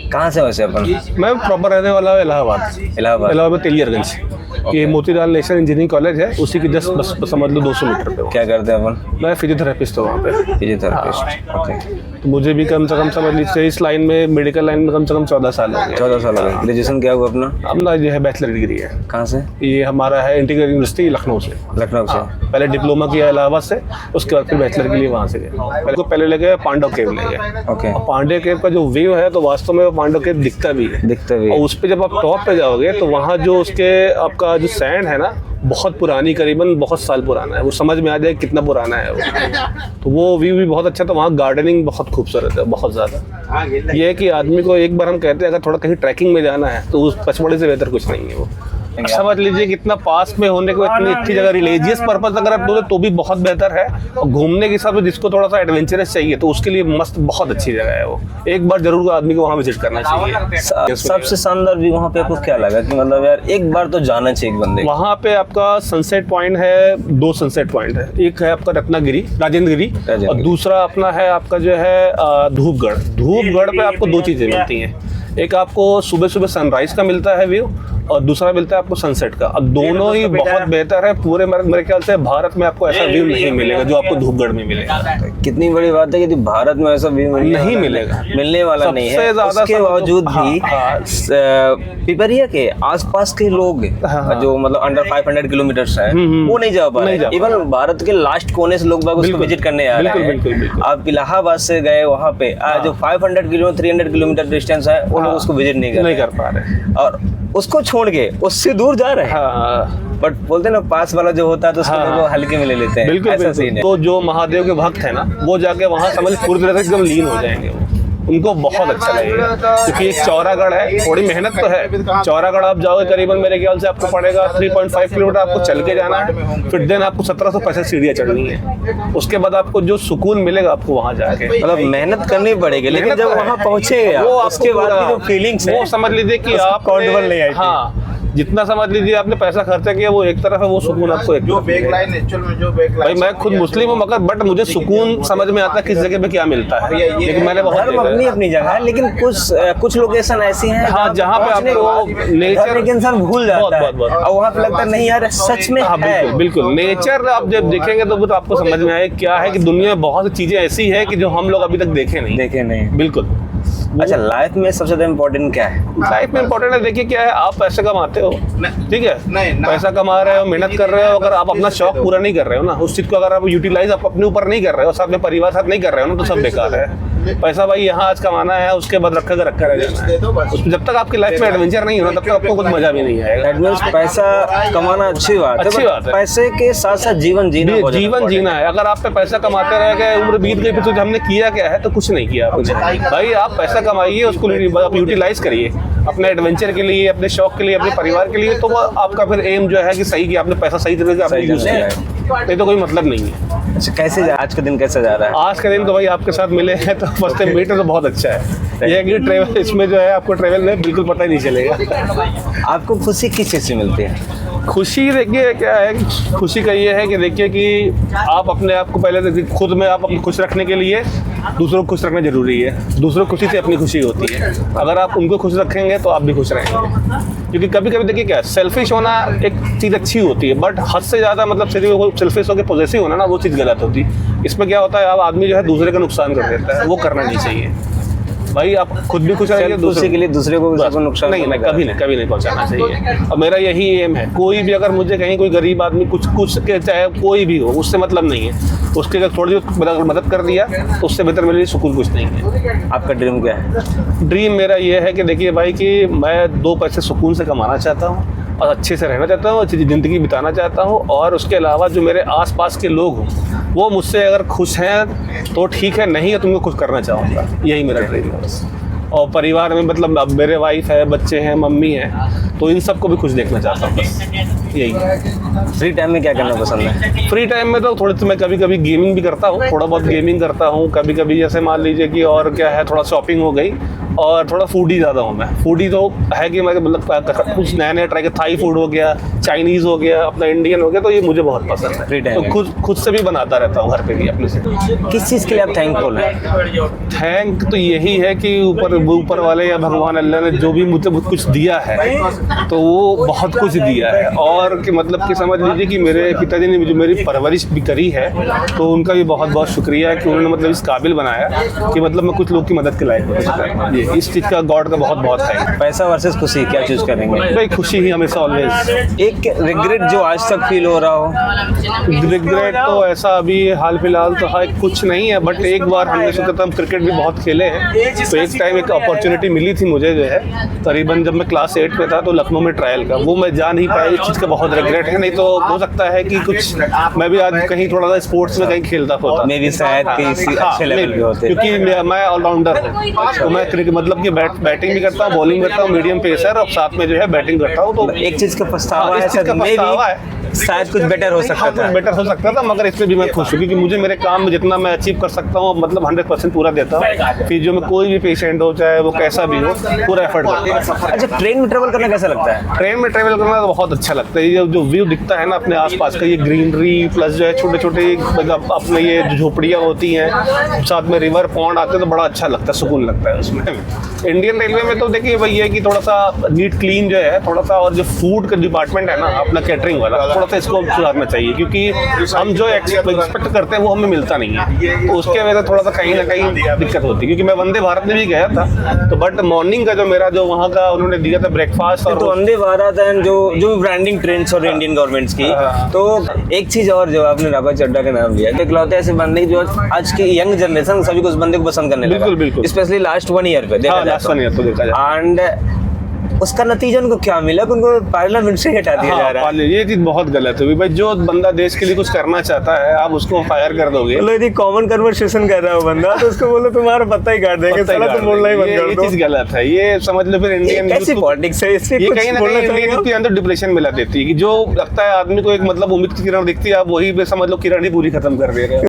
कहाँ से वैसे अपन? मैं प्रॉपर रहने वाला हूँ इलाहाबाद। इलाहाबाद में तेलियरगंज। ये मोतीलाल नेशनल इंजीनियरिंग कॉलेज है, उसी के जस्ट बस समझ लो 200 मीटर पे। क्या करते हैं अपन? मैं फिजियोथेरेपिस्ट हूँ वहाँ पे। Physiotherapist, okay. तो मुझे भी कम से कम समझ लीजिए इस लाइन में, मेडिकल लाइन में कम से कम 14 साल हो गए। 14 साल हो गए। ग्रेजुएशन क्या हुआ अपना? अपना जो है बैचलर डिग्री है। कहाँ से? ये हमारा है इंटीग्रेटेड यूनिवर्सिटी लखनऊ से। लखनऊ से। पहले डिप्लोमा किया इलाहाबाद से, उसके बाद फिर बैचलर के लिए वहाँ से गए। पहले ले गए पांडव केव ले गए। ओके। पांडव केव का जो व्यू है तो वास्तव में वो पांडव केव दिखता भी है। और उस पे जब आप टॉप पे जाओगे तो वहाँ जो उसके आपका जो सैंड है ना, बहुत पुरानी, करीबन बहुत साल पुराना है। वो समझ में आ जाए कितना पुराना है वो। तो वो व्यू भी बहुत अच्छा। तो वहाँ गार्डनिंग बहुत खूबसूरत है, बहुत ज़्यादा। ये है कि आदमी को एक बार हम कहते हैं अगर थोड़ा कहीं ट्रैकिंग में जाना है तो उस पचमढ़ी से बेहतर कुछ नहीं है वो। समझ लीजिए कितना पास में होने को इतनी अच्छी जगह, रिलीजियस पर्पज अगर आप बोले तो भी बहुत बेहतर है। और घूमने के हिसाब से जिसको थोड़ा सा एडवेंचरस चाहिए तो उसके लिए मस्त, बहुत अच्छी जगह है वो। एक बार जरूर आदमी को वहाँ विजिट करना चाहिए। सबसे शानदार व्यू वहाँ पे आपको क्या लगा कि मतलब यार एक बार तो जाना चाहिए एक बंदे? वहाँ पे आपका सनसेट पॉइंट है, 2 सनसेट पॉइंट है। एक है आपका रत्नागिरी, राजेंद्र गिरी, और दूसरा अपना है आपका जो है धूपगढ़। धूपगढ़ पे आपको 2 चीजें मिलती हैं। एक आपको सुबह सुबह सनराइज का मिलता है व्यू, और दूसरा मिलता है आपको सनसेट का। अब दोनों ही बहुत बेहतर है। पूरे मेरे ख्याल से भारत में आपको ऐसा व्यू नहीं मिलेगा जो आपको धूपगढ़ में मिलेगा। कितनी बड़ी बात है कि भारत में ऐसा व्यू नहीं मिलेगा, मिलने वाला नहीं है। उसके बावजूद भी पिपरिया के आसपास के लोग जो मतलब अंडर 500 किलोमीटर है वो नहीं जा पा रहे। इवन भारत के लास्ट कोने से लोग बाग उसको विजिट करने आ रहे हैं। आप इलाहाबाद से गए वहाँ पे जो 500 किलोमीटर 300 किलोमीटर डिस्टेंस है वो लोग उसको विजिट नहीं कर पा रहे, और उसको छोड़ के उससे दूर जा रहे हैं। बट बोलते ना पास वाला जो होता है तो उसको लोग हल्के में ले लेते हैं। बिल्कुल, ऐसा सीन है। तो जो महादेव के भक्त है ना, वो जाके वहाँ समझ पूरी तरह से एकदम लीन हो जाएंगे। उनको बहुत अच्छा लगेगा क्योंकि एक चौरागढ़ है। थोड़ी मेहनत तो है। चौरागढ़ आप जाओगे करीबन मेरे ख्याल से आपको पड़ेगा 3.5 किलोमीटर आपको चल के जाना है। फिर दिन आपको 1765 सीढ़ियाँ चढ़नी है। उसके बाद आपको जो सुकून मिलेगा आपको वहाँ जाके, मतलब मेहनत करनी पड़ेगी, लेकिन जब वहाँ पहुँचे वो उसके बाद की जो फीलिंग्स है वो समझ लीजिए कि आप काउंटेबल नहीं आई। हाँ, जितना समझ लीजिए आपने पैसा खर्चा किया वो एक तरफ है, वो सुकून आपको एक जो बैकलाइन एक्चुअल में जो बैकलाइन। भाई मैं खुद मुस्लिम हूँ मगर बट मुझे सुकून समझ में आता है किस जगह पे क्या मिलता है। लेकिन मैंने बहुत अपनी अपनी जगह है, लेकिन कुछ लोकेशन ऐसी हैं हाँ जहाँ पे आपको नेचर एक इंसान भूल जाता है और वहाँ पे लगता है नहीं यार सच में हाँ बिल्कुल बिल्कुल। नेचर आप जब देखेंगे तो आपको समझ में आए क्या है कि दुनिया में बहुत सी चीजें ऐसी है कि जो हम लोग अभी तक देखे नहीं। बिल्कुल। अच्छा, लाइफ में सबसे ज्यादा इम्पोर्टेंट क्या है? लाइफ में इम्पोर्टेंट है, देखिए क्या है, आप पैसे कमाते हो, ठीक है, पैसा कमा रहे हो, मेहनत कर रहे हो, अगर आप अपना शौक पूरा नहीं कर रहे हो ना, उस चीज को अगर आप यूटिलाइज आप अपने ऊपर नहीं कर रहे हो, सब अपने परिवार साथ नहीं कर रहे हो ना, तो सब बेकार है। पैसा भाई यहाँ आज कमाना है, उसके बाद रखा रह जाना है। जब तक आपकी लाइफ में एडवेंचर नहीं होना तब तक आपको कुछ मजा भी नहीं आएगा। पैसा कमाना अच्छी बात है, पैसे के साथ साथ जीवन जीना है। अगर आप पे पैसा कमाते रह गए, उम्र बीत गई, फिर हमने किया क्या है? तो कुछ नहीं किया आपने। भाई आप पैसा कमाइए, उसको यूटिलाइज करिए अपने एडवेंचर के लिए, अपने शौक के लिए, अपने परिवार के लिए। तो आपका फिर एम जो है कि सही कि आपने पैसा सही तरीके से आपने यूज किया है, नहीं तो कोई मतलब नहीं है। अच्छा, कैसे आज का दिन कैसे जा रहा है? आज का दिन तो भाई आपके साथ मिले हैं तो फर्स्ट टाइम मीट तो बहुत अच्छा है। ये कि ट्रेवल इसमें जो है आपको ट्रेवल में बिल्कुल पता ही नहीं चलेगा। आपको खुशी किस चीज़ से मिलती है? खुशी देखिए क्या है, खुशी का ये है कि देखिए कि आप अपने आप को पहले खुद में आप अपने खुश रखने के लिए दूसरों को खुश रखना जरूरी है। दूसरों की खुशी से अपनी खुशी होती है। अगर आप उनको खुश रखेंगे तो आप भी खुश रहेंगे। क्योंकि कभी कभी देखिए क्या, सेल्फिश होना एक चीज़ अच्छी होती है, बट हद से ज़्यादा मतलब सेल्फिश होकर पॉजिटिव होना ना, वो चीज़ गलत होती है। इसमें क्या होता है, अब आदमी जो है दूसरे का नुकसान कर देता है, वो करना नहीं चाहिए। भाई आप खुद भी खुश रहिए, दूसरे के लिए दूसरे को नुकसान नहीं, कभी नहीं पहुंचाना चाहिए। और मेरा यही एम है, कोई भी अगर मुझे कहीं कोई गरीब आदमी कुछ के चाहे कोई भी हो, उससे मतलब नहीं है। उसके अगर थोड़ी मदद कर दिया तो उससे बेहतर मेरे लिए सुकून कुछ नहीं है। आपका ड्रीम क्या है? ड्रीम मेरा ये है कि देखिए भाई कि मैं 2 पैसे सुकून से कमाना चाहता हूँ और अच्छे से रहना चाहता हूँ, अच्छी ज़िंदगी बिताना चाहता हूँ। और उसके अलावा जो मेरे आसपास के लोग हों वो मुझसे अगर खुश हैं तो ठीक है, नहीं है तो उनको खुश करना चाहूँगा। यही मेरा ड्रीम है बस। और परिवार में मतलब अब मेरे वाइफ है, बच्चे हैं, मम्मी है, तो इन सबको भी खुश देखना चाहता हूँ बस, यही। फ्री टाइम में क्या करना पसंद है? फ्री टाइम में तो थोड़ी सी मैं कभी कभी गेमिंग भी करता हूँ, थोड़ा बहुत गेमिंग करता हूँ। कभी कभी जैसे मान लीजिए कि और क्या है, थोड़ा शॉपिंग हो गई, और थोड़ा फूडी ज़्यादा हूँ मैं। फूडी तो है कि मैं मतलब कुछ नया नया ट्राई, थाई फूड हो गया, चाइनीज़ हो गया, अपना इंडियन हो गया, तो ये मुझे बहुत पसंद है। तो खुद से भी बनाता रहता हूँ घर पे भी अपने से। किस चीज़ के लिए आप थैंकफुल हैं? थैंक तो यही है कि ऊपर वाले या भगवान अल्लाह ने जो भी मुझे कुछ दिया है तो वो बहुत कुछ दिया है, और कि मतलब कि समझ लीजिए कि मेरे पिताजी ने जो मेरी परवरिश भी करी है तो उनका भी बहुत बहुत शुक्रिया है कि उन्होंने मतलब इस काबिल बनाया कि मतलब मैं कुछ लोग की मदद के लायक हो सकता। ये इस चीज़ का गॉड का बहुत बहुत है। पैसा वर्सेस खुशी, क्या चूज करेंगे? भाई खुशी ही हमेशा ऑलवेज। एक रिग्रेट जो आज तक फील हो रहा हो? रिग्रेट तो ऐसा अभी हाल फिलहाल तो है कुछ नहीं है, बट एक बार हमने सोचा था, हम क्रिकेट भी बहुत खेले हैं, तो एक टाइम एक अपॉर्चुनिटी मिली थी मुझे जो है करीबन जब मैं क्लास 8 में था, तो लखनऊ में ट्रायल का, वो मैं जा नहीं पाया। इस चीज़ का बहुत रिग्रेट है। नहीं तो हो सकता है कि कुछ मैं भी आज कहीं थोड़ा सा स्पोर्ट्स में कहीं खेलता होता, मे भी शायद किसी अच्छे लेवल पे होते, क्योंकि मैं ऑलराउंडर हूँ। तो मैं क्रिकेट मतलब कि बैटिंग भी करता हूँ, बॉलिंग करता हूँ, मीडियम पेसर, और साथ में जो है बैटिंग करता हूँ। तो एक चीज़ का पछतावा है, इस चीज़ का पछतावा है, शायद कुछ बेटर हो सकता था। बेटर हो सकता था, मगर इसमें भी मैं खुश हूँ क्योंकि मुझे मेरे काम में जितना मैं अचीव कर सकता हूँ मतलब 100% पूरा देता हूँ। फिर जो मैं कोई भी पेशेंट हो, चाहे वो कैसा भी हो, पूरा एफर्ट करता हूँ। अच्छा, ट्रेन में ट्रेवल करना कैसा लगता है? ट्रेन में ट्रेवल करना तो बहुत अच्छा लगता है। ये जो व्यू दिखता है ना अपने आसपास का, ये ग्रीनरी प्लस जो है छोटे छोटे मतलब अपने ये जो झोपड़ियाँ होती हैं, साथ में रिवर पॉन्ड आते हैं, तो बड़ा अच्छा लगता है, सुकून लगता है उसमें। इंडियन रेलवे में तो देखिए वही है कि थोड़ा सा नीट क्लीन जो है थोड़ा सा, और जो फूड का डिपार्टमेंट है ना अपना कैटरिंग वाला, थोड़ा सा इसको सुधारना चाहिए, क्योंकि हम जो एक्सपेक्ट करते हैं वो हमें मिलता नहीं है। उसके वजह से थोड़ा सा कहीं ना कहीं दिक्कत होती है। क्योंकि मैं वंदे भारत में भी गया था, तो बट मॉर्निंग का जो मेरा जो वहाँ का उन्होंने दिया था ब्रेकफास्ट, और तो वंदे भारत एंड जो ब्रांडिंग ट्रेन्स और इंडियन गवर्नमेंट्स की, तो एक चीज और जो आपने राघव चड्ढा का नाम लिया, इकलौते ऐसे बंदे जो आज की यंग जनरेशन सभी को उस बंदे को पसंद करने लगा, बिल्कुल, स्पेशली लास्ट 1 ईयर पे देखा जाए। एंड उसका नतीजा उनको क्या मिला? उनको पार्लियामेंट से हटा दिया जा रहा है। ये चीज बहुत गलत है भाई। जो बंदा देश के लिए कुछ करना चाहता है, आप उसको फायर कर दोगे। यदि कॉमन कन्वर्सेशन कर रहा है बंदा, तो उसको बोलो तुम्हारा पत्ता ही काट देंगे, साला तुम बोलना ही बंद कर दो। ये चीज गलत है। ये समझ लो फिर इंडियन कैसी पॉलिटिक्स है, इससे ये कहीं ना कहीं इंडियन यूथ के अंदर डिप्रेशन मिला देती है कि जो लगता है आदमी को एक मतलब उम्मीद की किरण दिखती है, आप वही पे समझ लो किरण ही पूरी खत्म कर दे रहे हैं।